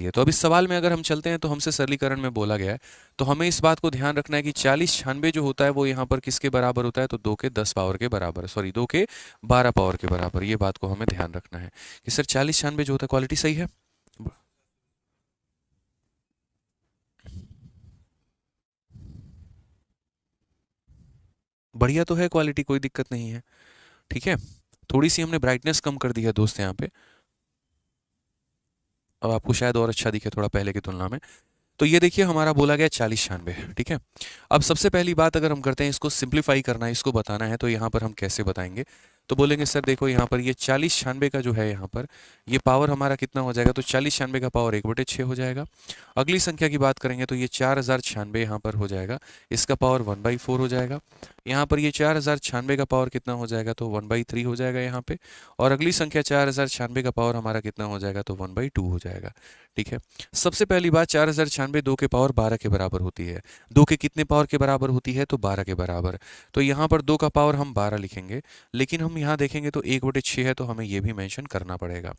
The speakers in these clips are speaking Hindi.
है। तो अब इस सवाल में अगर हम चलते हैं तो हमसे सरलीकरण में बोला गया है, तो हमें इस बात को ध्यान रखना है कि 4096 जो होता है वो यहाँ पर किसके बराबर होता है, तो 2 के 10 पावर के बराबर, सॉरी 2 के 12 पावर के बराबर। ये बात को हमें ध्यान रखना है कि सर 4096 जो होता है, क्वालिटी सही है, बढ़िया तो है क्वालिटी, कोई दिक्कत नहीं है। ठीक है, थोड़ी सी हमने ब्राइटनेस कम कर दी है दोस्त यहाँ पे, अब आपको शायद और अच्छा दिखे थोड़ा पहले की तुलना में। तो ये देखिए हमारा बोला गया 4096। ठीक है, अब सबसे पहली बात अगर हम करते हैं इसको सिंप्लीफाई करना है, इसको बताना है, तो यहाँ पर हम कैसे बताएंगे, तो बोलेंगे सर देखो यहाँ पर ये 4096 का जो है यहाँ पर ये पावर हमारा कितना हो जाएगा, तो 4096 का पावर 1/6 हो जाएगा। अगली संख्या की बात करेंगे तो ये 4096 यहाँ पर हो जाएगा, इसका पावर 1/4 हो जाएगा। यहाँ पर ये 4096 का पावर कितना हो जाएगा, तो 1/3 हो जाएगा यहाँ पे। और अगली संख्या 4096 का पावर हमारा कितना हो जाएगा, तो 1/2 हो जाएगा। ठीक है, सबसे पहली बात 4096 2 के पावर 12 के बराबर होती है। 2 के कितने पावर के बराबर होती है, तो 12 के बराबर। तो यहाँ पर 2 का पावर हम 12 लिखेंगे, लेकिन हम यहाँ देखेंगे तो 1/6 है, तो हमें ये भी मेंशन करना पड़ेगा।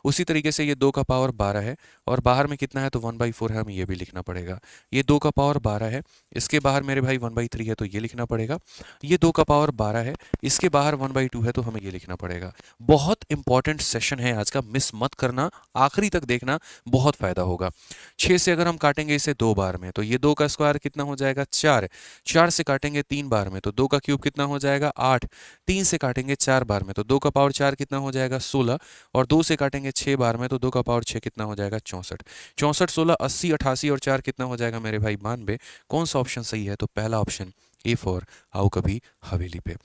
उसी तरीके से ये 2 का पावर 12 है और बाहर में कितना है, तो 1/4 है, हमें ये भी लिखना पड़ेगा। ये 2 का पावर 12 है, इसके बाहर मेरे भाई 1/3 है, तो ये लिखना पड़ेगा। ये 2 का पावर 12 है, इसके बाहर 1/2 है, तो हमें ये लिखना पड़ेगा। बहुत इंपॉर्टेंट सेशन है आज का, मिस मत करना, आखिरी तक देखना, बहुत फायदा होगा। 6 से अगर हम काटेंगे इसे 2 बार में, तो ये 2 का स्क्वायर कितना हो जाएगा, 4। 4 से काटेंगे 3 बार में, तो 2 का क्यूब कितना हो जाएगा, 8। 3 से काटेंगे 4 बार में, तो 2 का पावर 4 कितना हो जाएगा, 16। और 2 से काटेंगे 6 बार में, तो 2 का पावर 6 कितना हो जाएगा, 64। 64 16 80 88 और 4 कितना हो जाएगा मेरे भाई, 92। कौन सा ऑप्शन सही है, तो पहला ऑप्शन, ए फॉर आओ कभी हवेली पे।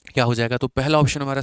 क्या हो जाएगा, तो पहला ऑप्शन हमारा